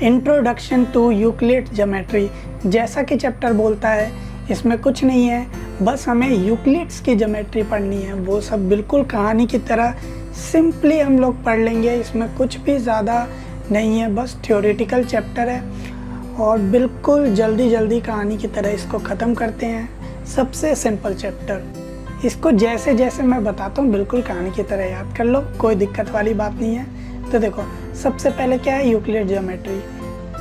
Introduction to Euclid geometry. जैसा कि chapter बोलता है, इसमें कुछ नहीं है, बस हमें यूक्लिड्स की ज्योमेट्री पढ़नी है। वो सब बिल्कुल कहानी की तरह सिंपली हम लोग पढ़ लेंगे। इसमें कुछ भी ज़्यादा नहीं है, बस थ्योरेटिकल चैप्टर है और बिल्कुल जल्दी जल्दी कहानी की तरह इसको ख़त्म करते हैं। सबसे सिंपल चैप्टर, इसको जैसे जैसे मैं बताता हूँ बिल्कुल कहानी की तरह याद कर लो, कोई दिक्कत वाली बात नहीं है। तो देखो, सबसे पहले क्या है यूक्लिड ज्योमेट्री।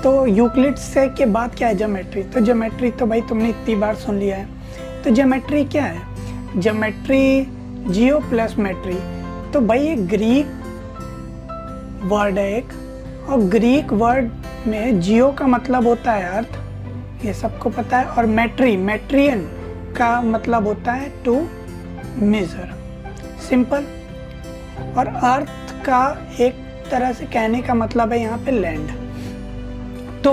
तो यूक्लिड से के बाद क्या है ज्योमेट्री। तो ज्योमेट्री तो भाई तुमने इतनी बार सुन लिया है। तो ज्योमेट्री क्या है? ज्योमेट्री जियो प्लस मेट्री। तो भाई ये ग्रीक वर्ड है एक, और ग्रीक वर्ड में जियो का मतलब होता है अर्थ, ये सबको पता है, और मेट्री मेट्रियन का मतलब होता है टू मेजर, सिंपल। और अर्थ का एक तरह से कहने का मतलब है यहाँ पे लैंड। तो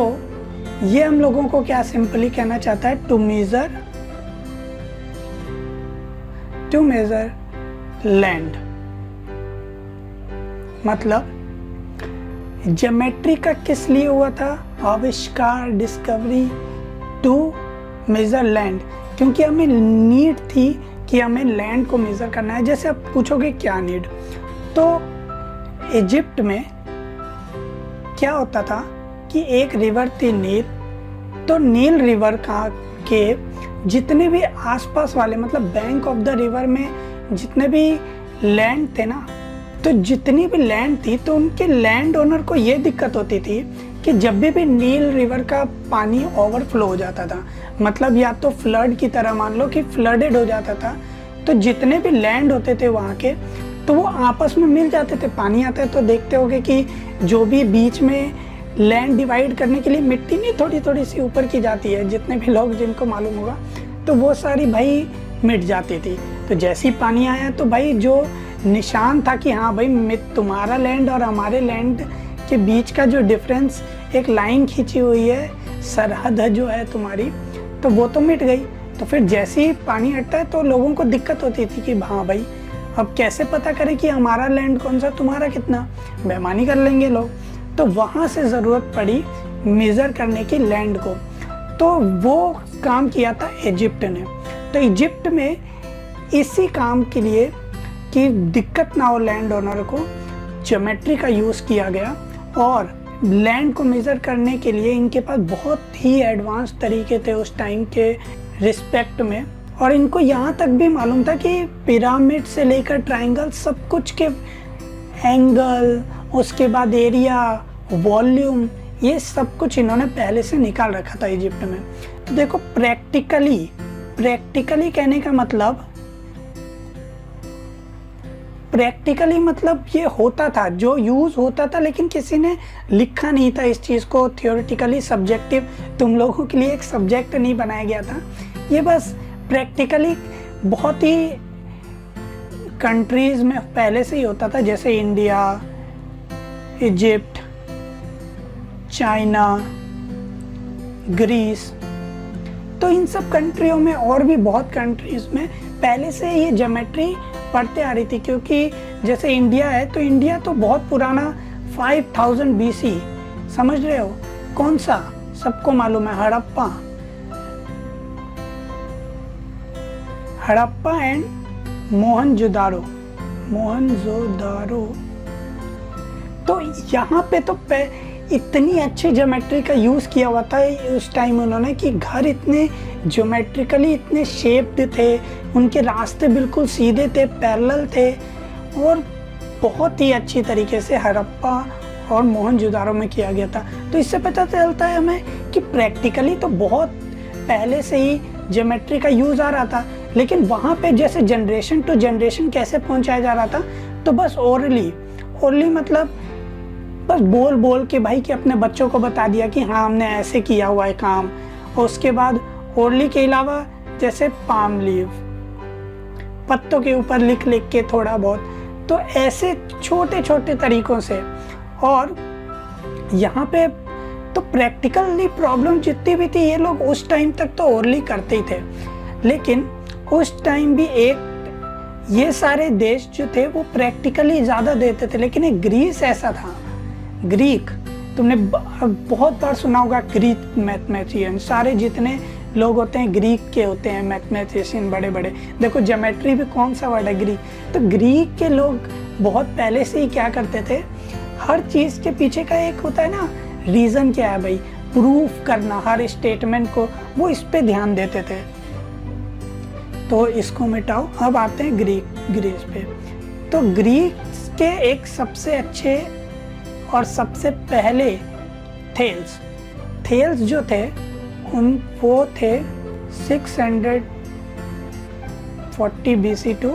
ये हम लोगों को क्या सिंपली कहना चाहता है, टू मेजर लैंड। मतलब ज्योमेट्री का किस लिए हुआ था आविष्कार, डिस्कवरी, टू मेजर लैंड, क्योंकि हमें नीड थी कि हमें लैंड को मेजर करना है। जैसे आप पूछोगे क्या नीड, तो इजिप्ट में क्या होता था कि एक रिवर थी नील। तो नील रिवर के जितने भी आसपास वाले, मतलब बैंक ऑफ द रिवर में जितने भी लैंड थे ना, तो जितनी भी लैंड थी, तो उनके लैंड ओनर को ये दिक्कत होती थी कि जब भी नील रिवर का पानी ओवरफ्लो हो जाता था, मतलब या तो फ्लड की तरह मान लो कि फ्लडेड हो जाता था, तो जितने भी लैंड होते थे वहाँ के, तो वो आपस में मिल जाते थे। पानी आता है तो देखते होगे कि जो भी बीच में लैंड डिवाइड करने के लिए मिट्टी नहीं थोड़ी थोड़ी सी ऊपर की जाती है, जितने भी लोग जिनको मालूम होगा, तो वो सारी भाई मिट जाती थी। तो जैसे ही पानी आया तो भाई जो निशान था कि हाँ भाई तुम्हारा लैंड और हमारे लैंड के बीच का जो डिफरेंस, एक लाइन खींची हुई है, सरहद जो है तुम्हारी, तो वो तो मिट गई। तो फिर जैसे ही पानी हटता है तो लोगों को दिक्कत होती थी कि हाँ भाई अब कैसे पता करें कि हमारा लैंड कौन सा, तुम्हारा कितना, बेईमानी कर लेंगे लोग। तो वहाँ से ज़रूरत पड़ी मेज़र करने की लैंड को। तो वो काम किया था इजिप्ट ने। तो इजिप्ट में इसी काम के लिए कि दिक्कत ना हो लैंड ओनर को, ज्योमेट्री का यूज़ किया गया। और लैंड को मेज़र करने के लिए इनके पास बहुत ही एडवांस तरीके थे उस टाइम के रिस्पेक्ट में। और इनको यहाँ तक भी मालूम था कि पिरामिड से लेकर ट्रायंगल सब कुछ के एंगल, उसके बाद एरिया, वॉल्यूम, ये सब कुछ इन्होंने पहले से निकाल रखा था इजिप्ट में। तो देखो, प्रैक्टिकली कहने का मतलब, प्रैक्टिकली मतलब ये होता था, जो यूज़ होता था, लेकिन किसी ने लिखा नहीं था इस चीज़ को। थियोरेटिकली सब्जेक्टिव तुम लोगों के लिए एक सब्जेक्ट नहीं बनाया गया था, ये बस प्रैक्टिकली बहुत ही कंट्रीज़ में पहले से ही होता था, जैसे इंडिया, इजिप्ट, चाइना, ग्रीस। तो इन सब कंट्रियों में और भी बहुत कंट्रीज़ में पहले से ये ज्योमेट्री पढ़ते आ रही थी। क्योंकि जैसे इंडिया है, तो इंडिया तो बहुत पुराना 5000 BC, समझ रहे हो कौन सा, सबको मालूम है, हड़प्पा एंड मोहनजोदारो। तो यहाँ पे तो इतनी अच्छी ज्योमेट्री का यूज़ किया हुआ था उस टाइम उन्होंने, कि घर इतने ज्योमेट्रिकली इतने शेप्ड थे, उनके रास्ते बिल्कुल सीधे थे, पैरेलल थे, और बहुत ही अच्छी तरीके से हड़प्पा और मोहनजोदारो में किया गया था। तो इससे पता चलता है हमें कि प्रैक्टिकली तो बहुत पहले से ही ज्योमेट्री का यूज़ आ रहा था, लेकिन वहाँ पे जैसे जनरेशन टू जनरेशन कैसे पहुँचाया जा रहा था, तो बस ओरली मतलब बस बोल बोल के भाई कि अपने बच्चों को बता दिया कि हाँ हमने ऐसे किया हुआ है काम। और उसके बाद ओरली के अलावा जैसे पाम लीव, पत्तों के ऊपर लिख लिख के थोड़ा बहुत, तो ऐसे छोटे छोटे तरीकों से। और यहाँ पे तो प्रैक्टिकली प्रॉब्लम जितनी भी थी, ये लोग उस टाइम तक तो ओरली करते ही थे, लेकिन उस टाइम भी एक ये सारे देश जो थे वो प्रैक्टिकली ज़्यादा देते थे। लेकिन एक ग्रीस ऐसा था, ग्रीक तुमने बहुत बार सुना होगा ग्रीक मैथमेटिशियन, सारे जितने लोग होते हैं ग्रीक के होते हैं मैथमेटिशियन बड़े बड़े। देखो ज्योमेट्री भी कौन सा वर्ड है, ग्रीक। तो ग्रीक के लोग बहुत पहले से ही क्या करते थे, हर चीज़ के पीछे का एक होता है ना रीज़न, क्या है भाई, प्रूफ करना हर स्टेटमेंट को, वो इस पे ध्यान देते थे। तो इसको मिटाओ, अब आते हैं ग्रीस पे। तो ग्रीक के एक सबसे अच्छे और सबसे पहले थेल्स जो थे वो थे 640 BC टू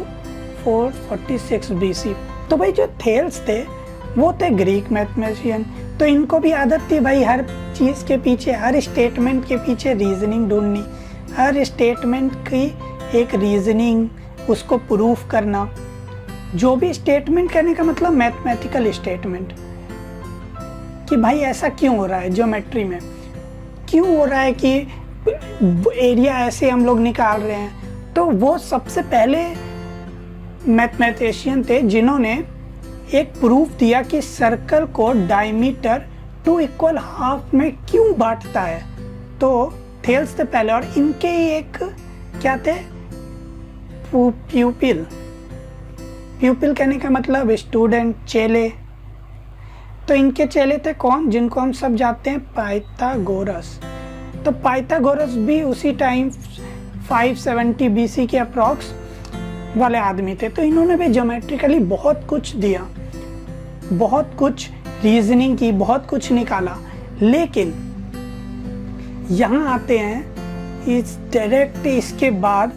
446 BC। तो भाई जो थेल्स थे वो थे ग्रीक मैथमेटिशियन। तो इनको भी आदत थी भाई हर चीज़ के पीछे, हर स्टेटमेंट के पीछे रीजनिंग ढूंढनी, हर स्टेटमेंट की एक रीजनिंग, उसको प्रूफ करना। जो भी स्टेटमेंट करने का मतलब मैथमेटिकल स्टेटमेंट, कि भाई ऐसा क्यों हो रहा है, ज्योमेट्री में क्यों हो रहा है कि एरिया ऐसे हम लोग निकाल रहे हैं। तो वो सबसे पहले मैथमेटिशियन थे जिन्होंने एक प्रूफ दिया कि सर्कल को डायमीटर 2 = हाफ में क्यों बांटता है। तो थेल्स थे पहले, और इनके एक क्या थे, प्यूपिल कहने का मतलब स्टूडेंट, चेले। तो इनके चेले थे कौन, जिनको हम सब जानते हैं, पाइथागोरस। तो पाइथागोरस भी उसी टाइम 570 BC के अप्रॉक्स वाले आदमी थे। तो इन्होंने भी ज्योमेट्रिकली बहुत कुछ दिया, बहुत कुछ रीजनिंग की, बहुत कुछ निकाला। लेकिन यहाँ आते हैं इस डायरेक्ट इसके बाद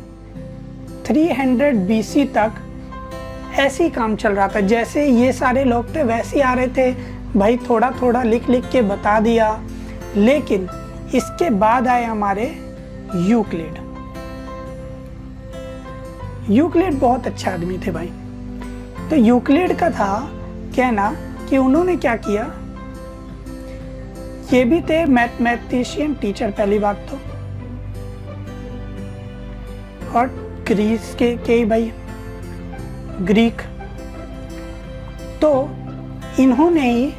300 BC तक ऐसे ही काम चल रहा था। जैसे ये सारे लोग थे वैसे ही आ रहे थे भाई, थोड़ा थोड़ा लिख लिख के बता दिया। लेकिन इसके बाद आए हमारे यूक्लिड। यूक्लिड बहुत अच्छा आदमी थे भाई। तो यूक्लिड का था कहना कि उन्होंने क्या किया, ये भी थे मैथमेटिशियन टीचर पहली बात तो, और ग्रीस के भाई ग्रीक। तो इन्होंने ही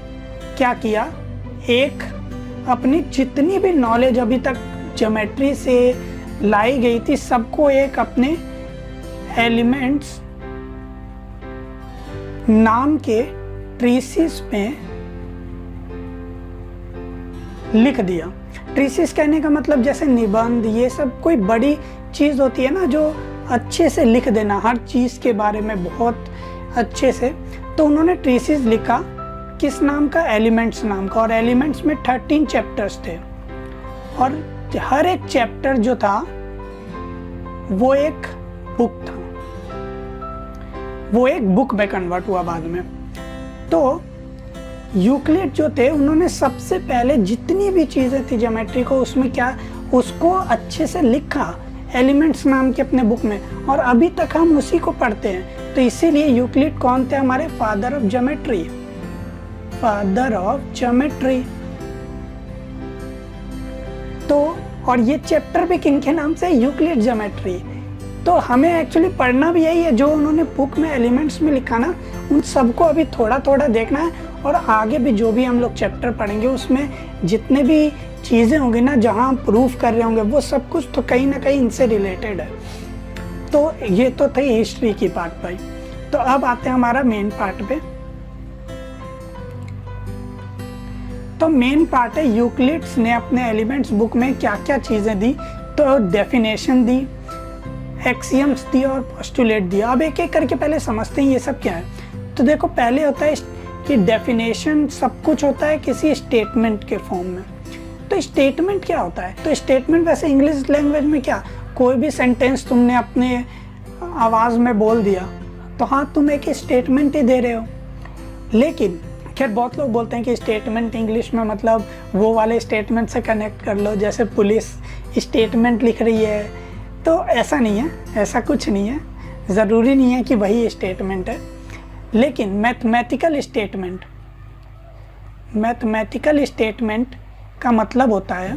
क्या किया, एक अपनी जितनी भी नॉलेज अभी तक ज्योमेट्री से लाई गई थी सबको एक अपने एलिमेंट्स नाम के ट्रीसिस में लिख दिया। ट्रीसिस कहने का मतलब जैसे निबंध, ये सब कोई बड़ी चीज होती है ना, जो अच्छे से लिख देना हर चीज के बारे में बहुत अच्छे से। तो उन्होंने ट्रीसिस लिखा, किस नाम का, एलिमेंट्स नाम का। और एलिमेंट्स में 13 चैप्टर्स थे, और हर एक चैप्टर जो था वो एक बुक था, वो एक बुक में कन्वर्ट हुआ बाद में। तो यूक्लिड जो थे उन्होंने सबसे पहले जितनी भी चीज़ें थी ज्योमेट्री को, उसमें क्या, उसको अच्छे से लिखा एलिमेंट्स नाम के अपने बुक में, और अभी तक हम उसी को पढ़ते हैं। तो इसीलिए यूक्लिड कौन थे, हमारे father of geometry, father of geometry. तो और ये चैप्टर भी किनके नाम से, यूक्लिड ज्योमेट्री। तो हमें एक्चुअली पढ़ना भी यही है, जो उन्होंने बुक में एलिमेंट्स में लिखा ना, उन सबको अभी थोड़ा थोड़ा देखना है। और आगे भी जो भी हम लोग चैप्टर पढ़ेंगे उसमें जितने भी चीज़ें होंगी ना, जहाँ हम प्रूफ कर रहे होंगे, वो सब कुछ तो कहीं ना कहीं इनसे रिलेटेड है। तो ये तो थी हिस्ट्री की पार्ट भाई। तो अब आते हैं हमारा मेन पार्ट पे। तो मेन पार्ट है यूक्लिड्स ने अपने एलिमेंट्स बुक में क्या क्या चीज़ें दी। तो डेफिनेशन दी, एक्सियम्स दी और पोस्टुलेट दिया। अब एक एक करके पहले समझते हैं ये सब क्या है। तो देखो पहले होता है कि डेफिनेशन, सब कुछ होता है किसी स्टेटमेंट के फॉर्म में। तो स्टेटमेंट क्या होता है, तो स्टेटमेंट वैसे इंग्लिश लैंग्वेज में क्या, कोई भी सेंटेंस तुमने अपने आवाज़ में बोल दिया तो हाँ तुम एक स्टेटमेंट ही दे रहे हो। लेकिन खैर बहुत लोग बोलते हैं कि स्टेटमेंट इंग्लिश में मतलब वो वाले स्टेटमेंट से कनेक्ट कर लो, जैसे पुलिस स्टेटमेंट लिख रही है। तो ऐसा नहीं है, ऐसा कुछ नहीं है, ज़रूरी नहीं है कि वही स्टेटमेंट है। लेकिन मैथमेटिकल स्टेटमेंट का मतलब होता है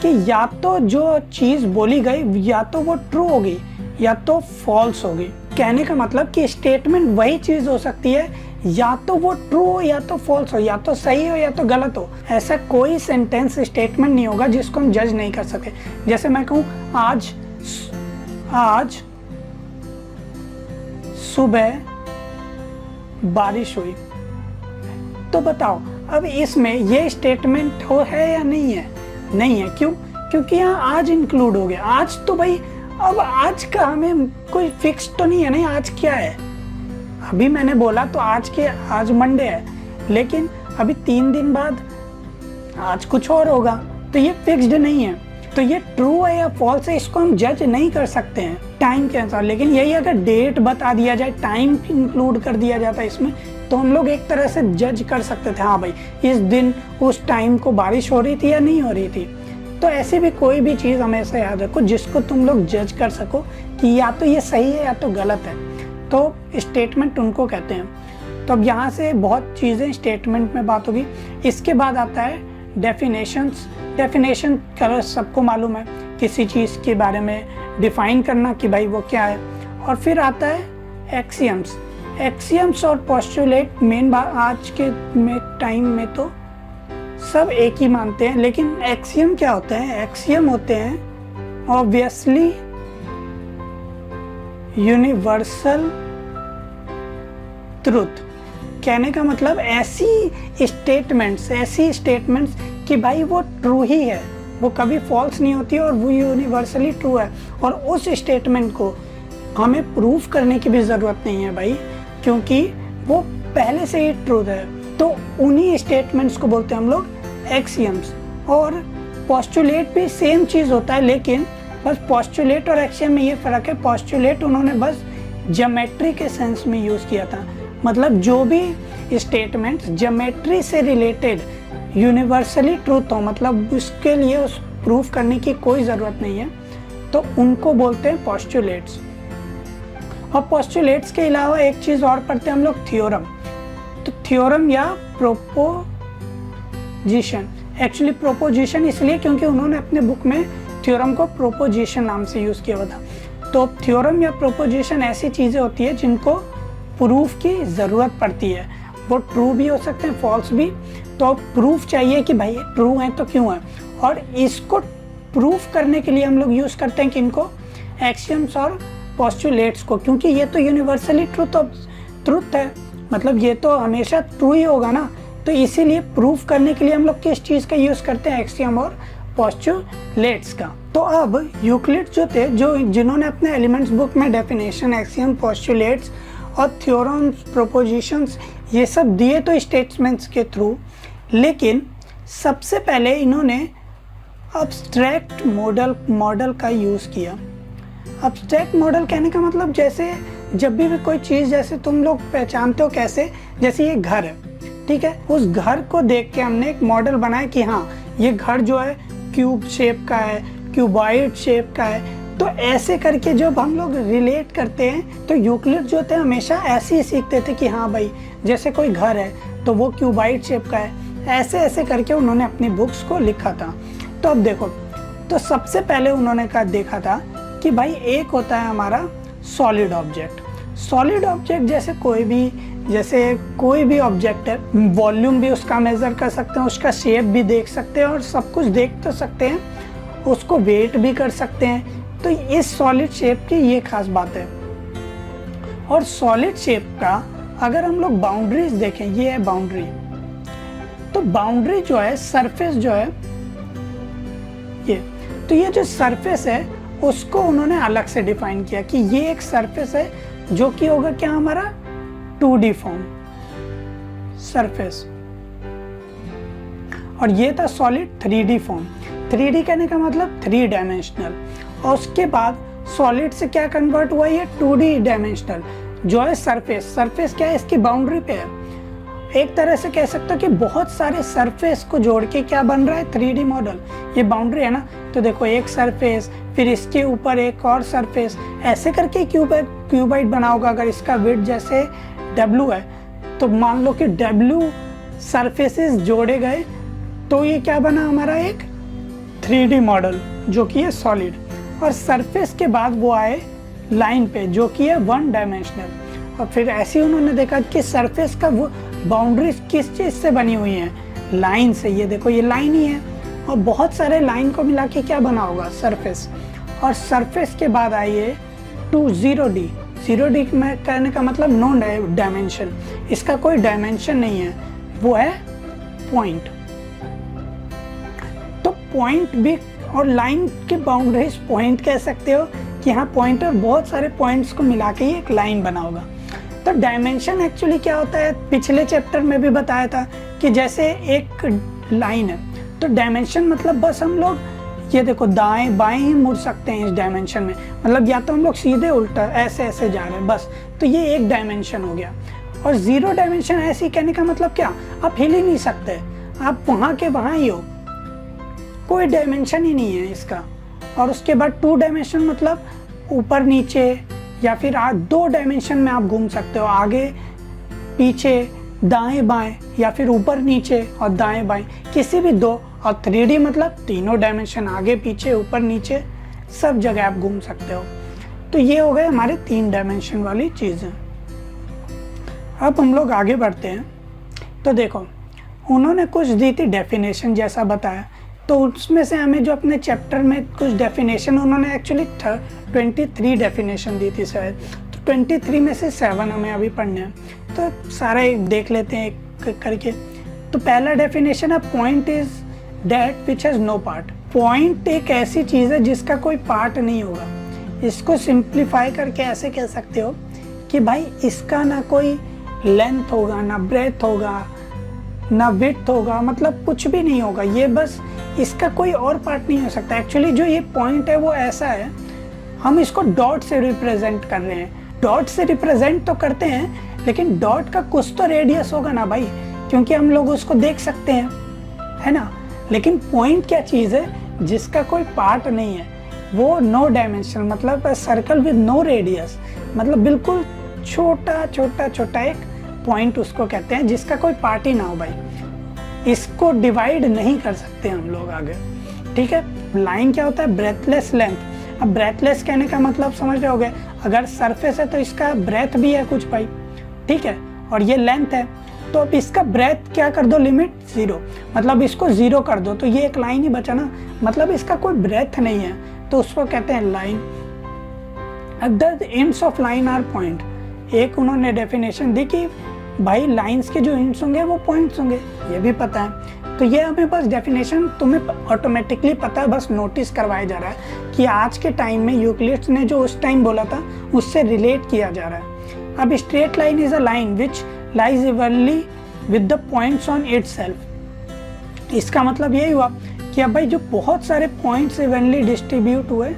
कि या तो जो चीज़ बोली गई या तो वो ट्रू होगी या तो फॉल्स होगी। कहने का मतलब कि स्टेटमेंट वही चीज़ हो सकती है या तो वो ट्रू हो या तो फॉल्स हो, या तो सही हो या तो गलत हो। ऐसा कोई सेंटेंस स्टेटमेंट नहीं होगा जिसको हम जज नहीं कर सके। जैसे मैं कहूँ आज सुबह बारिश हुई, तो बताओ अब इसमें ये स्टेटमेंट हो है या नहीं है? नहीं है। क्यों? क्योंकि यहाँ आज इंक्लूड हो गया। आज तो भाई अब आज का हमें कोई फिक्स तो नहीं है नहीं, आज क्या है। अभी मैंने बोला तो आज मंडे है, लेकिन अभी 3 दिन बाद आज कुछ और होगा, तो ये फिक्स्ड नहीं है। तो ये ट्रू है या फॉल्स है इसको हम जज नहीं कर सकते हैं टाइम के अनुसार। लेकिन यही अगर डेट बता दिया जाए, टाइम इंक्लूड कर दिया जाता है इसमें, तो हम लोग एक तरह से जज कर सकते थे, हाँ भाई इस दिन उस टाइम को बारिश हो रही थी या नहीं हो रही थी। तो ऐसी भी कोई भी चीज़ हमेशा याद रखो जिसको तुम लोग जज कर सको कि या तो ये सही है या तो गलत है, तो स्टेटमेंट उनको कहते हैं। तो अब यहाँ से बहुत चीज़ें स्टेटमेंट में बात होगी। इसके बाद आता है डेफिनेशंस। डेफिनेशन करो, सबको मालूम है, किसी चीज़ के बारे में डिफाइन करना कि भाई वो क्या है। और फिर आता है एक्सियम्स। एक्सियम्स और पोस्टुलेट मेन बात आज के टाइम में तो सब एक ही मानते हैं, लेकिन एक्सियम क्या होते हैं? एक्सियम होते हैं ऑब्वियसली यूनिवर्सल ट्रुथ। कहने का मतलब ऐसी स्टेटमेंट्स कि भाई वो ट्रू ही है, वो कभी फॉल्स नहीं होती और वो यूनिवर्सली ट्रू है। और उस स्टेटमेंट को हमें प्रूफ करने की भी ज़रूरत नहीं है भाई, क्योंकि वो पहले से ही ट्रूथ है। तो उन्हीं स्टेटमेंट्स को बोलते हैं हम लोग एक्सियम्स। और पोस्टुलेट भी सेम चीज़ होता है, लेकिन बस पोस्टुलेट और एक्सियम में ये फ़र्क है, पोस्टुलेट उन्होंने बस ज्योमेट्री के सेंस में यूज़ किया था। मतलब जो भी स्टेटमेंट्स ज्योमेट्री से रिलेटेड यूनिवर्सली ट्रूथ हो, मतलब उसके लिए उस प्रूफ करने की कोई ज़रूरत नहीं है, तो उनको बोलते हैं पोस्टुलेट्स। और पोस्टुलेट्स के अलावा एक चीज़ और पढ़ते हैं हम लोग, थ्योरम। तो थ्योरम या प्रोपोजिशन, एक्चुअली प्रोपोजिशन इसलिए क्योंकि उन्होंने अपने बुक में थ्योरम को प्रोपोजिशन नाम से यूज़ किया हुआ था। तो थ्योरम या प्रोपोजिशन ऐसी चीज़ें होती है जिनको प्रूफ की ज़रूरत पड़ती है। वो ट्रू भी हो सकते हैं, फॉल्स भी। तो प्रूफ चाहिए कि भाई ट्रू है तो क्यों है, और इसको प्रूफ करने के लिए हम लोग यूज़ करते हैं किनको? एक्सियम्स और पोस्टुलेट्स को, क्योंकि ये तो यूनिवर्सली ट्रूथ है, मतलब ये तो हमेशा ट्रू ही होगा ना। तो इसीलिए प्रूफ करने के लिए हम लोग किस चीज़ का यूज़ करते हैं? एक्सियम और पोस्टुलेट्स का। तो अब यूक्लिड जो थे, जिन्होंने अपने एलिमेंट्स बुक में डेफिनेशन, एक्सियम, पोस्टुलेट्स और थ्योरम्स, प्रोपोजिशंस ये सब दिए तो स्टेटमेंट्स के थ्रू, लेकिन सबसे पहले इन्होंने अब्स्ट्रैक्ट मॉडल का यूज़ किया। अब्स्ट्रैक्ट मॉडल कहने का मतलब जैसे जब भी कोई चीज़, जैसे तुम लोग पहचानते हो कैसे, जैसे ये घर है, ठीक है, उस घर को देख के हमने एक मॉडल बनाया कि हाँ ये घर जो है क्यूब शेप का है, क्यूबॉइड शेप का है। तो ऐसे करके जब हम लोग रिलेट करते हैं, तो यूक्लिड जो थे हमेशा ऐसे ही सीखते थे कि हाँ भाई जैसे कोई घर है तो वो क्यूबॉइड शेप का है। ऐसे ऐसे करके उन्होंने अपनी बुक्स को लिखा था। तो अब देखो, तो सबसे पहले उन्होंने देखा था कि भाई एक होता है हमारा सॉलिड ऑब्जेक्ट। सॉलिड ऑब्जेक्ट जैसे कोई भी ऑब्जेक्ट है, वॉल्यूम भी उसका मेज़र कर सकते हैं, उसका शेप भी देख सकते हैं और सब कुछ देख तो सकते हैं, उसको वेट भी कर सकते हैं। तो इस सॉलिड शेप की ये खास बात है। और सॉलिड शेप का अगर हम लोग बाउंड्रीज देखें, ये है बाउंड्री। तो बाउंड्री जो है, सरफेस जो है ये जो सरफेस है उसको उन्होंने अलग से डिफाइन किया कि ये एक सरफेस है जो कि होगा क्या हमारा 2D फॉर्म सरफेस, और ये था सॉलिड 3D फॉर्म। 3D कहने का मतलब 3 डायमेंशनल। और उसके बाद सॉलिड से क्या कन्वर्ट हुआ, ये 2D डायमेंशनल जो है सरफेस क्या है, इसकी बाउंड्री पे है। एक तरह से कह सकते हो कि बहुत सारे सरफेस को जोड़ के क्या बन रहा है, 3D मॉडल। ये बाउंड्री है ना, तो देखो एक सरफेस, फिर इसके ऊपर एक और सरफेस, ऐसे करके क्यूबॉइड बना होगा। अगर इसका विड्थ जैसे W है, तो मान लो कि W सरफेसेस जोड़े गए तो ये क्या बना हमारा, एक 3D मॉडल जो कि है सॉलिड। और सरफेस के बाद वो आए लाइन पे जो कि है 1 डायमेंशनल। और फिर ऐसे ही उन्होंने देखा कि सरफेस का वो बाउंड्रीज किस चीज़ से बनी हुई है, लाइन से। ये देखो ये लाइन ही है, और बहुत सारे लाइन को मिला के क्या बना होगा, सरफेस। और सरफेस के बाद आइए टू 0D। 0D में कहने का मतलब नो डायमेंशन, इसका कोई डायमेंशन नहीं है, वो है पॉइंट। तो पॉइंट भी और लाइन के बाउंड्रीज पॉइंट कह सकते हो कि यहाँ पॉइंट और बहुत सारे पॉइंट्स को मिला के ही एक लाइन बना होगा। तो डायमेंशन एक्चुअली क्या होता है, पिछले चैप्टर में भी बताया था कि जैसे एक लाइन है, तो डायमेंशन मतलब बस हम लोग ये देखो दाएं बाएं ही मुड़ सकते हैं इस डायमेंशन में, मतलब या तो हम लोग सीधे उल्टा ऐसे ऐसे जा रहे हैं बस, तो ये एक डायमेंशन हो गया। और 0 डायमेंशन ऐसे कहने का मतलब क्या, आप हिल ही नहीं सकते, आप वहाँ के वहाँ ही हो, कोई डायमेंशन ही नहीं है इसका। और उसके बाद 2 डायमेंशन मतलब ऊपर नीचे, या फिर 2 डायमेंशन में आप घूम सकते हो, आगे पीछे दाएं बाएं, या फिर ऊपर नीचे और दाएं बाएं, किसी भी 2। और 3D मतलब तीनों डायमेंशन, आगे पीछे ऊपर नीचे सब जगह आप घूम सकते हो। तो ये हो गए हमारे 3 डायमेंशन वाली चीज़ें। अब हम लोग आगे बढ़ते हैं। तो देखो उन्होंने कुछ दी थी डेफिनेशन जैसा बताया, तो उसमें से हमें जो अपने चैप्टर में कुछ डेफिनेशन उन्होंने एक्चुअली 23 डेफिनेशन दी थी शायद, तो 23 में से 7 हमें अभी पढ़ने हैं, तो सारा देख लेते हैं एक करके। तो पहला डेफिनेशन है point is that which has no part. Point एक ऐसी चीज़ है जिसका कोई पार्ट नहीं होगा। इसको सिंप्लीफाई करके ऐसे कह सकते हो कि भाई इसका ना कोई लेंथ होगा, ना ब्रेथ होगा, ना विड्थ होगा, मतलब कुछ भी नहीं होगा, ये बस इसका कोई और पार्ट नहीं हो सकता। एक्चुअली जो ये पॉइंट है वो ऐसा है, हम इसको डॉट से रिप्रेजेंट कर रहे हैं। डॉट से रिप्रेजेंट तो करते हैं, लेकिन डॉट का कुछ तो रेडियस होगा ना भाई, क्योंकि हम लोग उसको देख सकते हैं, है ना। लेकिन पॉइंट क्या चीज़ है जिसका कोई पार्ट नहीं है, वो नो डायमेंशन मतलब सर्कल विद नो रेडियस, मतलब बिल्कुल छोटा छोटा छोटा एक पॉइंट उसको कहते हैं जिसका कोई पार्ट ही ना हो भाई। इसको डिवाइड नहीं कर सकते हम लोग आगे, ठीक है। लाइन क्या होता है, ब्रेथलेस लेंथ। अब ब्रेथलेस कहने का मतलब समझ रहे होगे, अगर सरफेस है तो इसका ब्रेथ भी है कुछ भाई, ठीक है, और ये लेंथ है, तो अब इसका ब्रेथ क्या कर दो, लिमिट 0, मतलब इसको 0 कर दो, तो ये एक लाइन ही बचा ना, मतलब इसका कोई ब्रेथ नहीं है, तो उसको कहते हैं लाइन। अब the ends of line are point. एक उन्होंने डेफिनेशन दी कि भाई लाइंस के जो एंड्स होंगे वो पॉइंट्स होंगे, ये भी पता है। तो ये हमें बस डेफिनेशन तुम्हें ऑटोमेटिकली पता है, बस नोटिस करवाया जा रहा है कि आज के टाइम में यूक्लिड्स ने जो उस टाइम बोला था उससे रिलेट किया जा रहा है। अब straight line is a line which lies evenly with the points on itself. इसका मतलब यही हुआ कि अब भाई जो बहुत सारे पॉइंट्स इवनली डिस्ट्रीब्यूट हुए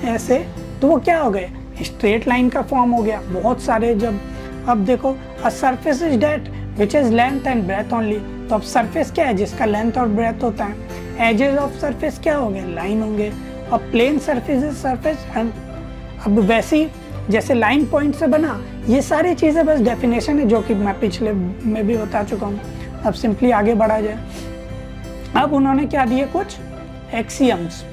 ऐसे, तो वो क्या हो गए, स्ट्रेट लाइन का फॉर्म हो गया बहुत सारे। जब अब देखो a surface is that which is length and breadth only, तो अब सरफेस क्या है जिसका लेंथ और ब्रेथ होता है। एजेस ऑफ सरफेस क्या होंगे, लाइन होंगे, और plane surface is surface. And अब वैसे ही जैसे लाइन पॉइंट से बना, ये सारी चीज़ें बस डेफिनेशन है जो कि मैं पिछले में भी बता चुका हूँ। अब सिंपली आगे बढ़ा जाए। अब उन्होंने क्या दिए, कुछ एक्सियम्स,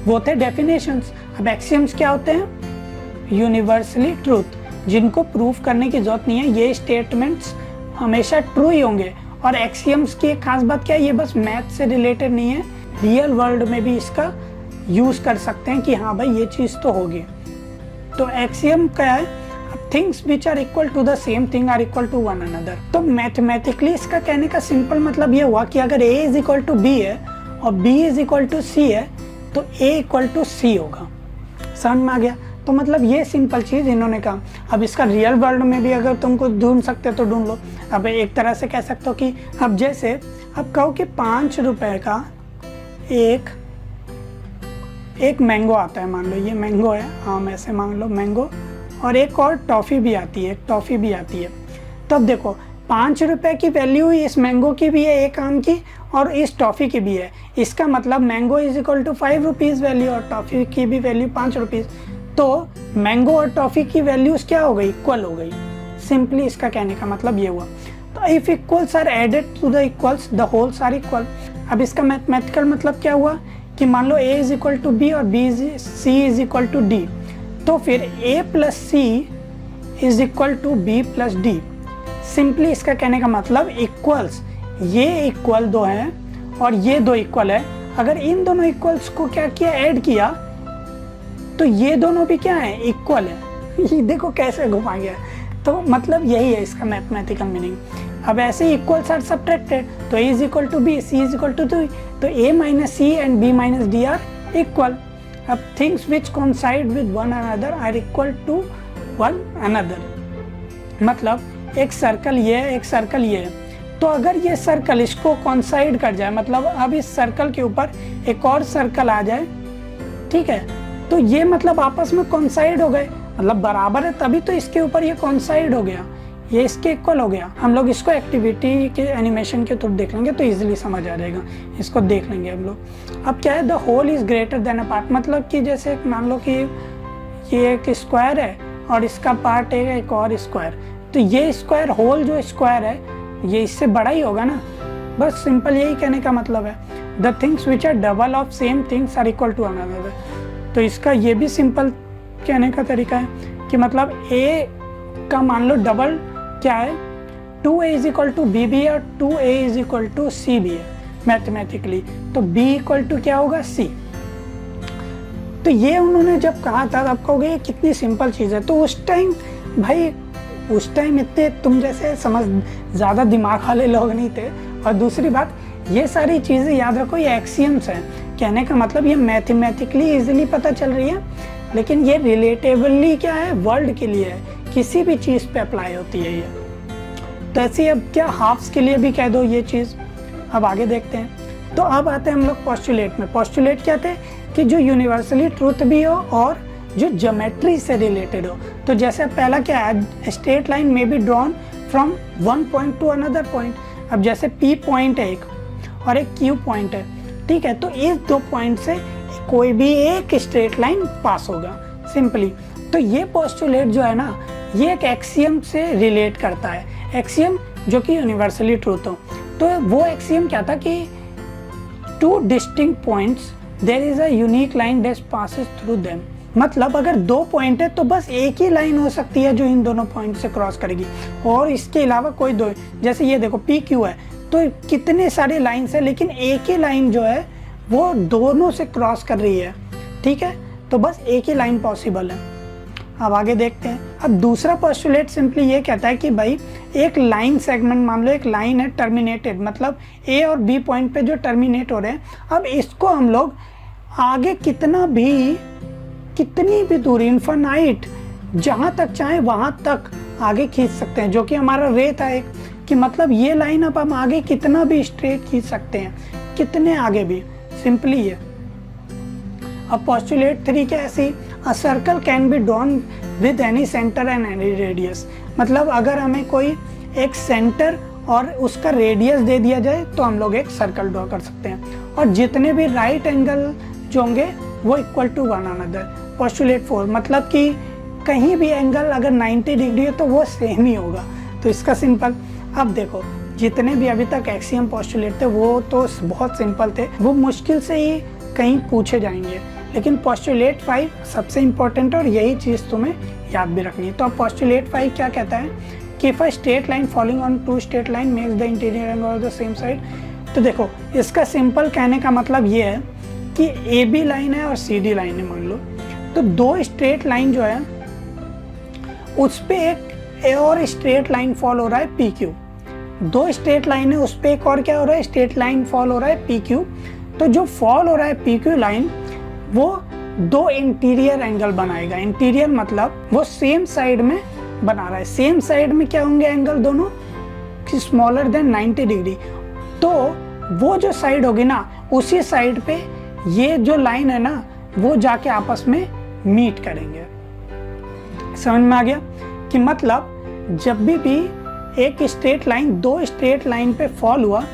वो थे डेफिनेशंस। अब एक्सियम्स क्या होते हैं, यूनिवर्सली ट्रूथ, जिनको प्रूफ करने की जरूरत नहीं है, ये स्टेटमेंट्स हमेशा ट्रू ही होंगे। और एक्सियम्स की एक खास बात क्या है, ये बस मैथ से रिलेटेड नहीं है, रियल वर्ल्ड में भी इसका यूज कर सकते हैं कि हाँ भाई ये चीज़ तो होगी। तो एक्सियम क्या है, things which are equal to the same thing are equal to one another. तो मैथमेटिकली इसका कहने का सिंपल मतलब ये हुआ कि अगर a is equal to B है और b is equal to C है, तो a इक्वल टू सी होगा। समझ में आ गया। तो मतलब ये सिंपल चीज़ इन्होंने कहा। अब इसका रियल वर्ल्ड में भी अगर तुमको ढूंढ सकते हो तो ढूंढ लो। अब एक तरह से कह सकते हो कि अब जैसे अब कहो कि 5 रुपए का एक मैंगो आता है, मान लो ये मैंगो है, आम ऐसे मान लो मैंगो, और एक और टॉफ़ी भी आती है, एक टॉफ़ी भी आती है। तब देखो 5 रुपए की वैल्यू इस मैंगो की भी है, एक आम की, और इस टॉफ़ी की भी है। इसका मतलब mango is equal to 5 rupees value और टॉफ़ी की भी वैल्यू 5 रुपीज़। तो मैंगो और टॉफ़ी की वैल्यूज क्या हो गई, इक्वल हो गई। सिंपली इसका कहने का मतलब ये हुआ। तो if equals are added to the equals the wholes are equal. अब इसका मैथमेटिकल मतलब क्या हुआ कि मान लो a is equal to B और c is equal to d, तो फिर a plus C is equal to B plus D. Simply इसका कहने का मतलब इक्वल्स, ये इक्वल दो हैं और ये दो इक्वल है, अगर इन दोनों इक्वल्स को क्या किया, ऐड किया, तो ये दोनों भी क्या है, इक्वल है। ये देखो कैसे घुमा गया। तो मतलब यही है इसका मैथमेटिकल मीनिंग। अब ऐसे इक्वल्स आर सब्ट्रैक्टेड, तो A is equal to B, C is equal to D, तो A minus C and B minus D are equal. अब things which coincide with one another are equal to one another. मतलब एक circle ये है, एक circle ये है, तो अगर ये सर्कल इसको कोइंसाइड कर जाए, मतलब अब इस सर्कल के ऊपर एक और सर्कल आ जाए, ठीक है, तो ये मतलब आपस में कोइंसाइड हो गए, मतलब बराबर है, तभी तो इसके ऊपर ये कोइंसाइड हो गया, ये इसके इक्वल हो गया। हम लोग इसको एक्टिविटी के एनिमेशन के थ्रू देख लेंगे तो इजीली समझ आ जाएगा, इसको देख लेंगे हम लोग। अब क्या है, the whole is greater than a part, मतलब कि जैसे मान लो कि ये एक स्क्वायर है और इसका पार्ट है एक और स्क्वायर, तो ये स्क्वायर होल जो स्क्वायर है ये इससे बड़ा ही होगा ना, बस सिंपल यही कहने का मतलब है। The things which are double of same things are equal to another, तो इसका ये भी सिंपल कहने का तरीका है कि मतलब ए का मान लो डबल क्या है, 2a is equal to B भी है और 2a इज इक्वल टू सी भी है मैथमेटिकली, तो b इक्वल टू क्या होगा, c। तो ये उन्होंने जब कहा था तब कहोगे ये कितनी सिंपल चीज़ है, तो उस टाइम भाई, उस टाइम इतने तुम जैसे समझ ज़्यादा दिमाग वाले लोग नहीं थे। और दूसरी बात, ये सारी चीज़ें याद रखो, ये एक्सियम्स हैं, कहने का मतलब ये मैथमेटिकली इजीली पता चल रही है, लेकिन ये रिलेटेबली क्या है, वर्ल्ड के लिए है, किसी भी चीज़ पे अप्लाई होती है ये। तो ऐसे अब क्या हाफ्स के लिए भी कह दो ये चीज़। अब आगे देखते हैं। तो अब आते हैं हम लोग पोस्टुलेट में। पोस्टुलेट क्या थे कि जो यूनिवर्सली ट्रूथ भी हो और जो ज्योमेट्री से रिलेटेड हो। तो जैसे पहला क्या है, स्ट्रेट लाइन में be drawn from one point two another point. अब जैसे पी पॉइंट है एक और एक क्यू पॉइंट है, ठीक है, तो इस दो पॉइंट से कोई भी एक स्ट्रेट लाइन पास होगा सिंपली। तो ये पोस्टुलेट जो है ना, ये एक एक्सियम से रिलेट करता है, एक्सियम जो कि यूनिवर्सली ट्रूथ हो। तो वो एक्सियम क्या था कि two distinct points there is a unique line that passes through them. मतलब अगर दो पॉइंट है तो बस एक ही लाइन हो सकती है जो इन दोनों पॉइंट से क्रॉस करेगी, और इसके अलावा कोई दो, जैसे ये देखो पी क्यू है तो कितने सारे लाइन्स है, लेकिन एक ही लाइन जो है वो दोनों से क्रॉस कर रही है, ठीक है, तो बस एक ही लाइन पॉसिबल है। अब आगे देखते हैं। अब दूसरा पोस्टुलेट सिंपली ये कहता है कि भाई एक लाइन सेगमेंट, मान लो एक लाइन है टर्मिनेटेड, मतलब ए और बी पॉइंट पे जो टर्मिनेट हो रहे हैं, अब इसको हम लोग आगे कितनी भी दूरी, इनफाइनाइट, जहाँ तक चाहे वहाँ तक आगे खींच सकते हैं, जो कि हमारा रे था एक, कि मतलब ये लाइन अब हम आगे कितना भी स्ट्रेट खींच सकते हैं, कितने आगे भी, सिंपली है। अब पोस्टुलेट 3 क्या ऐसी, a circle can be drawn with any centre and any radius. मतलब अगर हमें कोई एक सेंटर और उसका रेडियस दे दिया जाए तो हम लोग एक सर्कल ड्रॉ कर सकते हैं, और जितने भी राइट एंगल जो होंगे वो equal to one another. Postulate 4 मतलब कि कहीं भी एंगल अगर 90 डिग्री है तो वो सेम ही होगा। तो इसका सिंपल, अब देखो जितने भी अभी तक एक्सियम पोस्टुलेट थे वो तो बहुत सिंपल थे, वो मुश्किल से ही कहीं पूछे जाएंगे, लेकिन पोस्टुलेट 5 सबसे इम्पोर्टेंट और यही चीज़ तुम्हें याद भी रखनी है। तो अब पोस्टुलेट 5 क्या कहता है कि if a straight line following on to straight line makes the interior angle of the same side. तो देखो इसका सिंपल कहने का मतलब ये है कि ए बी लाइन है और सी डी लाइन है मान लो, तो दो स्ट्रेट लाइन जो है उस पर एक ए और स्ट्रेट लाइन फॉल हो रहा है पी क्यू, दो स्ट्रेट लाइन है उस पर एक और क्या हो रहा है, स्ट्रेट लाइन फॉल हो रहा है पी क्यू। तो जो फॉल हो रहा है पी क्यू लाइन वो दो इंटीरियर एंगल बनाएगा। इंटीरियर मतलब वो सेम साइड में बना रहा है, सेम साइड में क्या होंगे एंगल दोनों, स्मॉलर देन 90 डिग्री। तो वो जो साइड होगी ना, उसी साइड पे ये जो लाइन है ना वो जाके आपस में मीट करेंगे। समझ में आ गया कि मतलब जब भी एक स्ट्रेट लाइन दो स्ट्रेट लाइन पे फॉल हुआ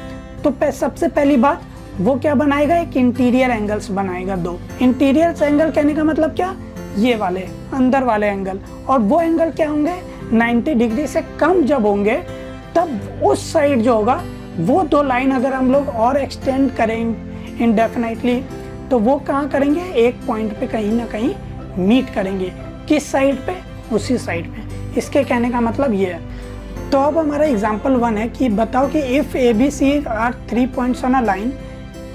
तो सबसे पहली बात वो क्या बनाएगा, एक इंटीरियर एंगल्स बनाएगा। दो इंटीरियर एंगल कहने का मतलब क्या, ये वाले अंदर वाले एंगल, और वो एंगल क्या होंगे 90 डिग्री से कम जब होंगे तब उस साइड जो होगा वो दो लाइन अगर हम लोग और एक्सटेंड करें इनडेफिनेटली तो वो कहाँ करेंगे, एक पॉइंट पे कहीं ना कहीं मीट करेंगे। किस साइड पे, उसी साइड पे। इसके कहने का मतलब ये है। तो अब हमारा एग्जाम्पल 1 है कि बताओ कि if A B C are 3 points on a line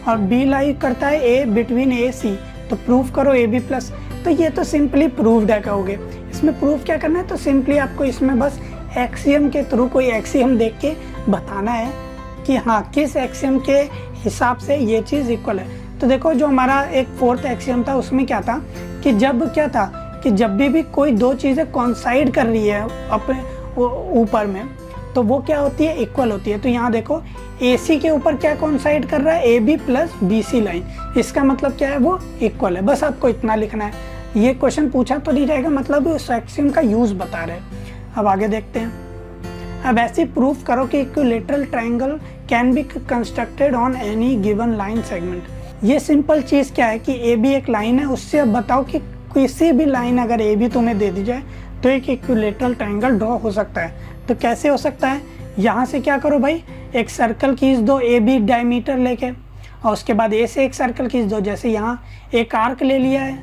और बी लाई करता है ए बिटवीन ए सी, तो प्रूव करो ए बी प्लस। तो ये तो सिंपली प्रूव्ड है कहोगे। इसमें प्रूफ क्या करना है, तो सिंपली आपको इसमें बस एक्सियम के थ्रू कोई एक्सियम देख के बताना है कि हाँ किस एक्सियम के हिसाब से ये चीज़ इक्वल है। तो देखो जो हमारा एक फोर्थ एक्सियम था उसमें क्या था कि जब भी कोई दो चीज़ें कॉन्साइड कर रही है अपने ऊपर में, तो वो क्या होती है, इक्वल होती है। तो यहाँ देखो AC के ऊपर क्या कॉन्साइड कर रहा है, AB प्लस BC लाइन, इसका मतलब क्या है, वो इक्वल है। बस आपको इतना लिखना है। ये क्वेश्चन पूछा तो नहीं जाएगा, मतलब उस एक्सियम का यूज़ बता रहे हैं। अब आगे देखते हैं। अब ऐसे प्रूफ करो कि equilateral triangle can be constructed on any given line segment. ये सिंपल चीज़ क्या है कि AB एक लाइन है, उससे अब बताओ कि किसी भी लाइन अगर AB तुम्हें दे दी जाए तो एक इक्विलैटरल ट्रायंगल ड्रॉ हो सकता है। तो कैसे हो सकता है, यहाँ से क्या करो भाई, एक सर्कल खींच दो AB डायमीटर लेके, और उसके बाद A से एक सर्कल खींच दो। जैसे यहाँ एक आर्क ले लिया है,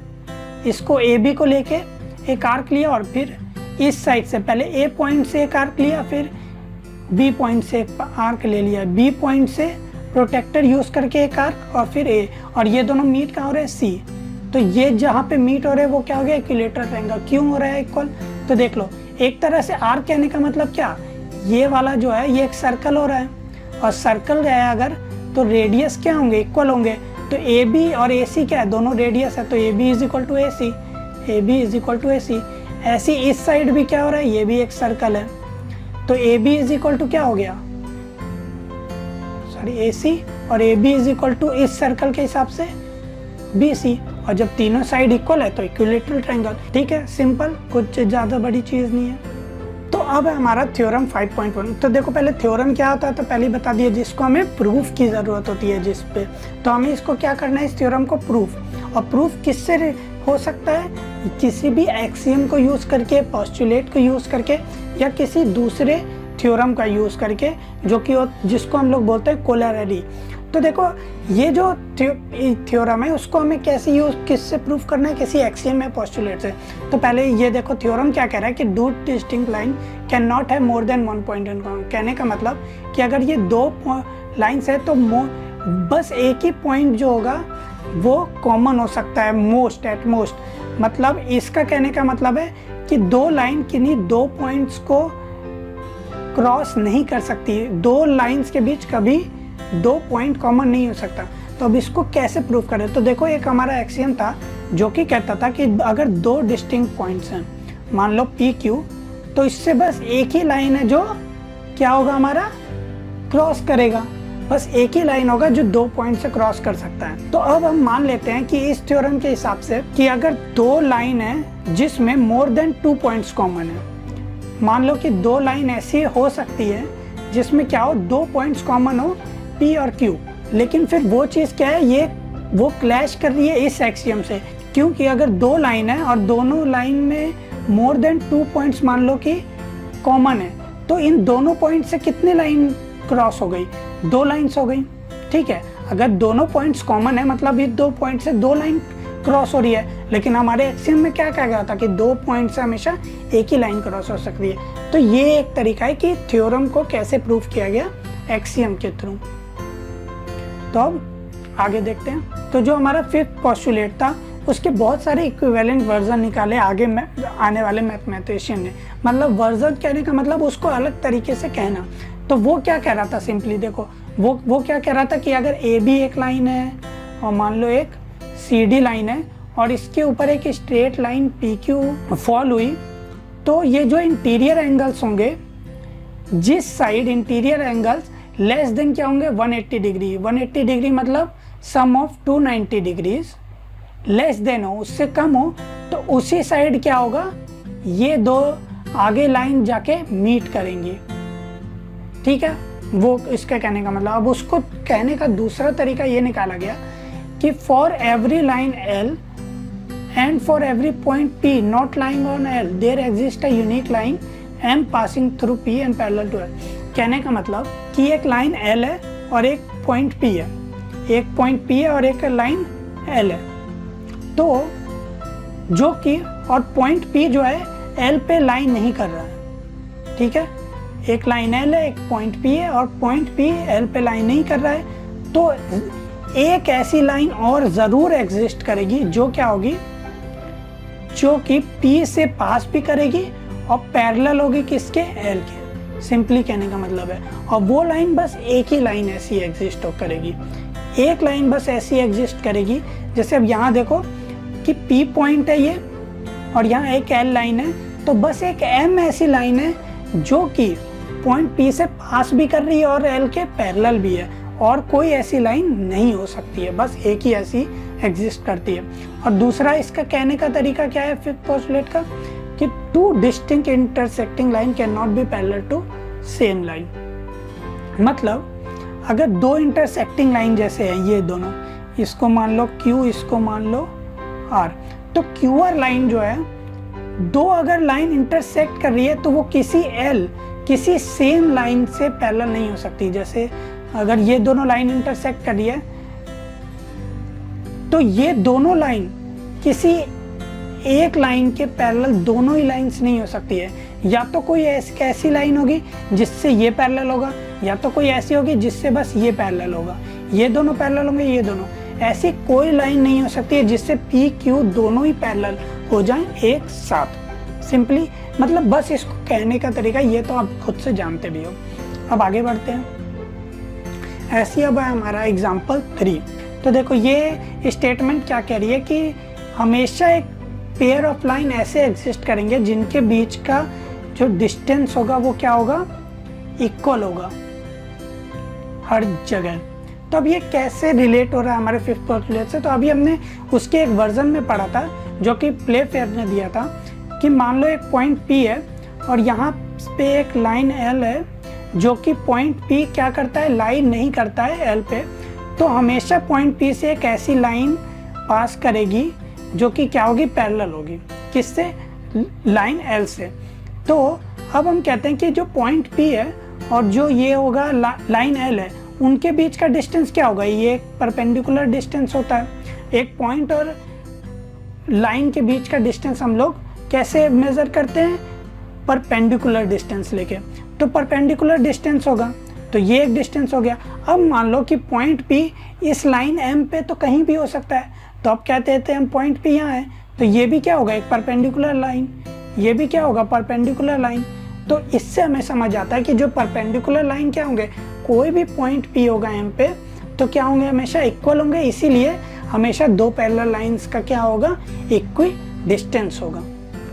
इसको AB को लेके एक आर्क लिया, और फिर इस साइड से पहले A पॉइंट से एक आर्क लिया, फिर B पॉइंट से एक आर्क ले लिया, B पॉइंट से प्रोटेक्टर यूज़ करके एक आर्क, और फिर A, और ये दोनों मीट कहाँ हो रहे हैं, C। तो ये जहाँ पे मीट हो रहे हैं वो क्या हो गया, इक्विलैटरल ट्रायंगल। क्यों हो रहा है इक्वल, तो देख लो एक तरह से आर्क कहने का मतलब क्या, ये वाला जो है ये एक सर्कल हो रहा है, और सर्कल है अगर तो रेडियस क्या होंगे, इक्वल होंगे। तो AB और AC क्या है, दोनों रेडियस है, तो AB is equal to AC, AB is equal to AC। ऐसे इस साइड भी क्या हो रहा है, ये भी एक सर्कल है, तो AB इज इक्वल टू क्या हो गया, सॉरी AC, और AB इज इक्वल टू इस सर्कल के हिसाब से BC। और जब तीनों साइड इक्वल है तो इक्विलैटरल ट्रायंगल। ठीक है, सिंपल, कुछ ज़्यादा बड़ी चीज़ नहीं है। तो अब है हमारा थ्योरम 5.1। तो देखो पहले थ्योरम क्या होता है तो पहले बता दिया, जिसको हमें प्रूफ की ज़रूरत होती है जिस पे, तो हमें इसको क्या करना है, इस थ्योरम को प्रूफ। और प्रूफ किससे हो सकता है, किसी भी एक्सियम को यूज़ करके, पोस्टुलेट को यूज़ करके, या किसी दूसरे थ्योरम का यूज़ करके, जो कि जिसको हम लोग बोलते हैं कोलैरिटी। तो देखो ये जो थ्योरम है उसको हमें कैसे किससे प्रूफ करना है, किसी एक्सियम में, पोस्टुलेट से। तो पहले ये देखो थ्योरम क्या कह रहा है कि two distinct line can not have more than one point in common. कहने का मतलब कि अगर ये दो लाइन्स है तो बस एक ही पॉइंट जो होगा वो कॉमन हो सकता है, मोस्ट एट मोस्ट। मतलब इसका कहने का मतलब है कि दो लाइन किन्हीं दो पॉइंट्स को क्रॉस नहीं कर सकती, दो लाइन्स के बीच कभी दो पॉइंट कॉमन नहीं हो सकता। तो अब इसको कैसे प्रूव करें, तो देखो एक हमारा एक्सियम था जो कि कहता था कि अगर दो डिस्टिंक्ट पॉइंट्स हैं, मान लो PQ, तो इससे बस एक ही लाइन है जो क्या होगा, हमारा क्रॉस करेगा। बस एक ही लाइन होगा जो दो पॉइंट से क्रॉस कर सकता है। तो अब हम मान लेते हैं कि इस थ्योरम के हिसाब से कि अगर दो लाइन है जिसमें मोर देन 2 पॉइंट्स कॉमन है, मान लो कि दो लाइन ऐसी हो सकती है जिसमें क्या हो, 2 पॉइंट्स कॉमन हो, P और Q, लेकिन फिर वो चीज़ क्या है, वो क्लैश कर रही है इस एक्सियम से। क्योंकि अगर दो लाइन है और दोनों लाइन में मोर देन 2 पॉइंट्स मान लो कि कॉमन है, तो इन दोनों पॉइंट से कितनी लाइन क्रॉस हो गई, 2 लाइन्स हो गई। ठीक है, अगर दोनों पॉइंट्स कॉमन है मतलब ये 2 पॉइंट से 2 लाइन क्रॉस हो रही है। लेकिन हमारे एक्सियम में क्या कहा गया था कि 2 पॉइंट से हमेशा एक ही लाइन क्रॉस हो सकती है। तो ये एक तरीका है कि थ्योरम को कैसे प्रूव किया गया एक्सियम के थ्रू। तो अब आगे देखते हैं। तो जो हमारा 5th पोस्टुलेट था उसके बहुत सारे इक्विवेलेंट वर्जन निकाले आगे आने वाले मैथमेटिशियन ने। मतलब वर्जन कहने का मतलब उसको अलग तरीके से कहना। तो वो क्या कह रहा था, सिंपली देखो वो क्या कह रहा था कि अगर AB एक लाइन है और मान लो एक CD लाइन है और इसके ऊपर एक स्ट्रेट लाइन PQ फॉल हुई, तो ये जो इंटीरियर एंगल्स होंगे, जिस side interior angles less than क्या होंगे 180 डिग्री, 180 डिग्री मतलब सम ऑफ 290 डिग्रीज, लेस देन हो, उससे कम हो, तो उसी साइड क्या होगा, ये दो आगे लाइन जाके मीट करेंगी। ठीक है, वो इसका कहने का मतलब। अब उसको कहने का दूसरा तरीका ये निकाला गया कि for every line L and for every point P not lying on L there exist a unique line M passing through P and parallel to L। कहने का मतलब कि एक लाइन L है और एक पॉइंट P है, एक पॉइंट P है और एक लाइन L है, तो जो कि और पॉइंट P जो है L पे लाइन नहीं कर रहा है, ठीक है, एक लाइन एल है, एक पॉइंट पी है, और पॉइंट पी एल पे लाइन नहीं कर रहा है, तो एक ऐसी लाइन और ज़रूर एग्जिस्ट करेगी जो क्या होगी, जो कि पी से पास भी करेगी और पैरेलल होगी किसके, एल के। सिंपली कहने का मतलब है, और वो लाइन बस एक ही लाइन ऐसी एग्जिस्ट करेगी, एक लाइन बस ऐसी एग्जिस्ट करेगी। जैसे अब यहाँ देखो कि पी पॉइंट है ये, और यहाँ एक एल लाइन है, तो बस एक एम ऐसी लाइन है जो कि पॉइंट पी से पास भी कर रही है और एल के पैरेलल भी है, और कोई ऐसी लाइन नहीं हो सकती है, बस एक ही ऐसी एग्जिस्ट करती है। और दूसरा इसका कहने का तरीका क्या है फिफ्थ पोस्टुलेट का, कि two distinct intersecting line can not be parallel to same line. मतलब अगर दो इंटरसेक्टिंग लाइन जैसे है ये दोनों, इसको मान लो Q, इसको मान लो R, तो QR लाइन जो है, दो अगर लाइन इंटरसेक्ट कर रही है तो वो किसी सेम लाइन से पैरेलल नहीं हो सकती। जैसे अगर ये दोनों लाइन इंटरसेक्ट कर रही है तो ये दोनों लाइन किसी एक लाइन के पैरेलल दोनों ही लाइंस नहीं हो सकती है। या तो कोई ऐसी लाइन होगी जिससे ये पैरेलल होगा, या तो कोई ऐसी होगी जिससे बस ये पैरेलल होगा, ये दोनों पैरेलल होंगे, ये दोनों। ऐसी कोई लाइन नहीं हो सकती है जिससे पी क्यू दोनों ही पैरेलल हो जाएं एक साथ। सिंपली मतलब बस इसको कहने का तरीका ये तो आप खुद से जानते भी हो। अब आगे बढ़ते हैं। ऐसी अब है हमारा एग्जाम्पल 3। तो देखो ये स्टेटमेंट क्या कह रही है कि हमेशा एक पेयर ऑफ लाइन ऐसे एग्जिस्ट करेंगे जिनके बीच का जो डिस्टेंस होगा वो क्या होगा, इक्वल होगा हर जगह। तो अब ये कैसे रिलेट हो रहा है हमारे फिफ्थ पोस्टुलेट से, तो अभी हमने उसके एक वर्जन में पढ़ा था जो कि प्ले फेयर ने दिया था, कि मान लो एक पॉइंट P है और यहाँ पे एक लाइन L है जो कि पॉइंट P क्या करता है, लाइन नहीं करता है L पे, तो हमेशा पॉइंट P से एक ऐसी लाइन पास करेगी जो कि क्या होगी, पैरेलल होगी किससे, लाइन L से। तो अब हम कहते हैं कि जो पॉइंट P है और जो ये होगा लाइन L है, उनके बीच का डिस्टेंस क्या होगा, ये एक परपेंडिकुलर डिस्टेंस होता है। एक पॉइंट और लाइन के बीच का डिस्टेंस हम लोग कैसे मेजर करते हैं, परपेंडिकुलर डिस्टेंस लेके। तो परपेंडिकुलर डिस्टेंस होगा, तो ये एक डिस्टेंस हो गया। अब मान लो कि पॉइंट P इस लाइन M पे तो कहीं भी हो सकता है, तो अब क्या कहते हैं हम, पॉइंट P यहाँ है तो ये भी क्या होगा, एक परपेंडिकुलर लाइन, ये भी क्या होगा, परपेंडिकुलर लाइन। तो इससे हमें समझ आता है कि जो परपेंडिकुलर लाइन क्या होंगे, कोई भी पॉइंट P होगा M पे तो क्या होंगे, हमेशा इक्वल होंगे। इसीलिए हमेशा दो पैरेलल लाइंस का क्या होगा, इक्वी डिस्टेंस होगा।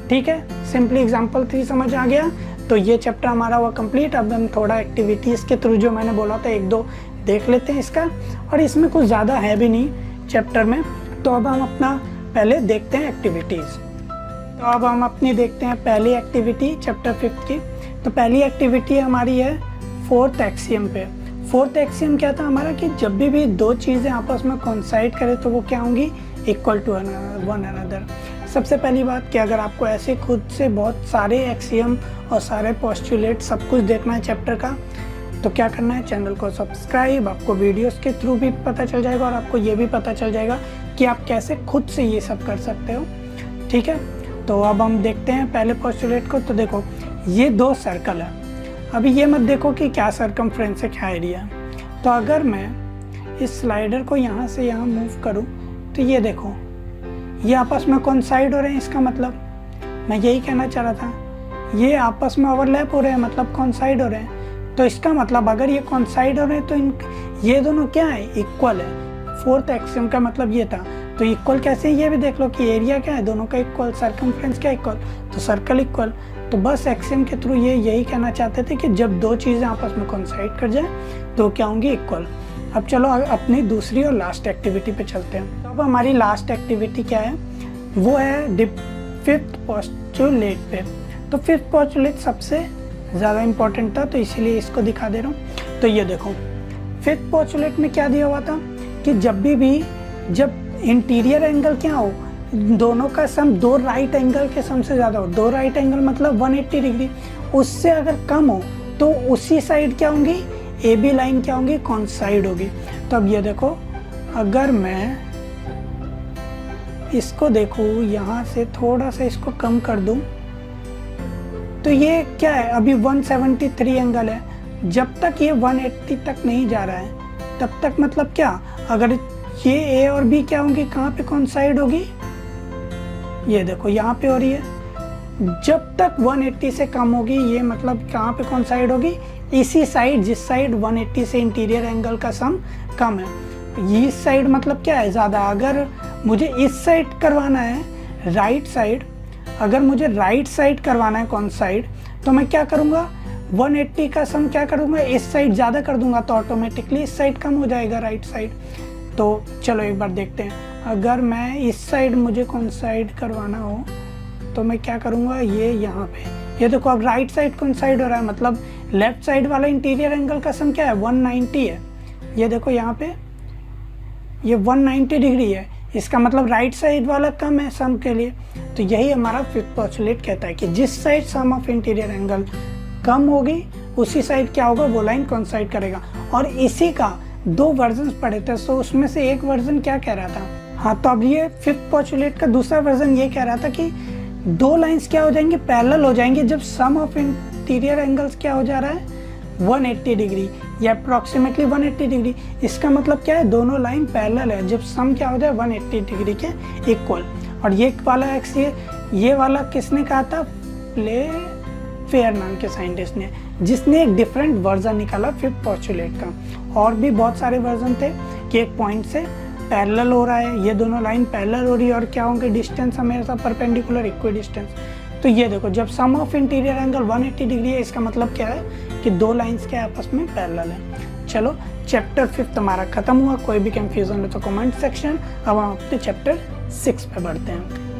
ठीक है, सिंपली एग्जांपल 3 समझ आ गया। तो ये चैप्टर हमारा हुआ कंप्लीट। अब हम थोड़ा एक्टिविटीज़ के थ्रू जो मैंने बोला था 1-2 देख लेते हैं इसका, और इसमें कुछ ज़्यादा है भी नहीं चैप्टर में। तो अब हम अपना पहले देखते हैं एक्टिविटीज़। तो अब हम अपनी देखते हैं पहली एक्टिविटी चैप्टर 5 की। तो पहली एक्टिविटी हमारी है 4th एक्सियम पे। 4th एक्सियम क्या था हमारा, कि जब भी दो चीज़ें आपस में कोइंसाइड करें तो वो क्या होंगी, इक्वल टू वन अनदर। सबसे पहली बात कि अगर आपको ऐसे खुद से बहुत सारे एक्सियम और सारे पोस्टुलेट सब कुछ देखना है चैप्टर का, तो क्या करना है, चैनल को सब्सक्राइब। आपको वीडियोस के थ्रू भी पता चल जाएगा और आपको ये भी पता चल जाएगा कि आप कैसे खुद से ये सब कर सकते हो। ठीक है, तो अब हम देखते हैं पहले पोस्टुलेट को। तो देखो ये 2 सर्कल है। अभी ये मत देखो कि क्या सरकमफ्रेंस है, क्या एरिया है। तो अगर मैं इस स्लाइडर को यहाँ से यहाँ मूव करूँ तो ये देखो ये आपस में कोइंसाइड हो रहे हैं। इसका मतलब मैं यही कहना चाह रहा था, ये आपस में ओवरलैप हो रहे हैं, मतलब कोइंसाइड हो रहे हैं। तो इसका मतलब अगर ये कोइंसाइड हो रहे हैं तो ये दोनों क्या है, इक्वल है। 4th एक्सियम का मतलब ये था। तो इक्वल कैसे, ये भी देख लो कि एरिया क्या है, दोनों का इक्वल, सर्कमफ्रेंस क्या इक्वल, तो सर्कल इक्वल। तो बस एक्सियम के थ्रू ये यही कहना चाहते थे कि जब दो चीज़ें आपस में कोइंसाइड कर जाए तो क्या होंगी, इक्वल। अब चलो अपनी दूसरी और लास्ट एक्टिविटी पे चलते हैं। तो अब हमारी लास्ट एक्टिविटी क्या है, वो है 5th पोस्टुलेट पे। तो 5th पोस्टुलेट सबसे ज़्यादा इम्पोर्टेंट था, तो इसीलिए इसको दिखा दे रहा हूँ। तो ये देखो 5th पोस्टुलेट में क्या दिया हुआ था कि जब इंटीरियर एंगल क्या हो, दोनों का सम 2 राइट एंगल के सम से ज़्यादा हो। 2 राइट एंगल मतलब 180 डिग्री, उससे अगर कम हो तो उसी साइड क्या होंगी, ए बी लाइन क्या होंगी, कोइंसाइड होगी। तो अब ये देखो, अगर मैं इसको देखूँ यहाँ से थोड़ा सा इसको कम कर दूँ तो ये क्या है, अभी 173 एंगल है, जब तक ये 180 तक नहीं जा रहा है तब तक मतलब क्या, अगर ये ए और बी क्या होंगी, कहाँ पे कोइंसाइड होगी, ये देखो यहाँ पे हो रही है, जब तक 180 से कम होगी ये मतलब कहाँ पे कोइंसाइड होगी, इसी साइड जिस साइड 180 से इंटीरियर एंगल का सम कम है। इस साइड मतलब क्या है ज़्यादा, अगर मुझे इस साइड करवाना है राइट साइड, अगर मुझे राइट साइड करवाना है कौन साइड, तो मैं क्या करूँगा 180 का सम क्या करूँगा, इस साइड ज़्यादा कर दूंगा तो ऑटोमेटिकली इस साइड कम हो जाएगा राइट साइड। तो चलो एक बार देखते हैं, अगर मैं इस साइड मुझे कौन साइड करवाना हो तो मैं क्या करूँगा, ये यहाँ पे, ये देखो अब राइट साइड कौन साइड हो रहा है, मतलब लेफ्ट साइड वाला इंटीरियर एंगल का सम क्या है 190 है, ये देखो यहाँ पे ये 190 डिग्री है, इसका मतलब राइट साइड वाला कम है सम के लिए। तो यही हमारा फिफ्थ पोस्टुलेट कहता है कि जिस side sum of interior angle कम होगी उसी साइड क्या होगा, वो लाइन कोइंसाइड करेगा। और इसी का 2 वर्जन पढ़े थे, तो उसमें से एक वर्जन क्या कह रहा था, हाँ तो अब ये फिफ्थ पोस्टुलेट का दूसरा वर्जन ये कह रहा था कि 2 लाइंस क्या हो जाएंगी, पैरेलल हो जाएंगी जब सम ऑफ इंटीरियर एंगल्स क्या हो जा रहा है 180 डिग्री या अप्रॉक्सीमेटली 180 डिग्री। इसका मतलब क्या है, दोनों लाइन पैरेलल है जब सम क्या हो जाए 180 डिग्री के इक्वल। और ये वाला एक्स ये वाला किसने कहा था, प्ले फेयर नाम के साइंटिस्ट ने, जिसने एक डिफरेंट वर्जन निकाला फिफ्थ पोस्टुलेट का। और भी बहुत सारे वर्जन थे कि एक पॉइंट से पैरेलल हो रहा है, ये दोनों लाइन पैरेलल हो रही है और क्या होंगे, डिस्टेंस हमेशा परपेंडिकुलर इक्वी डिस्टेंस। तो ये देखो जब सम ऑफ इंटीरियर एंगल 180 डिग्री है, इसका मतलब क्या है कि 2 लाइंस के आपस में पैरेलल है। चलो चैप्टर 5 हमारा खत्म हुआ, कोई भी कंफ्यूजन हो तो कमेंट सेक्शन। अब हम अपने चैप्टर 6 पे बढ़ते हैं।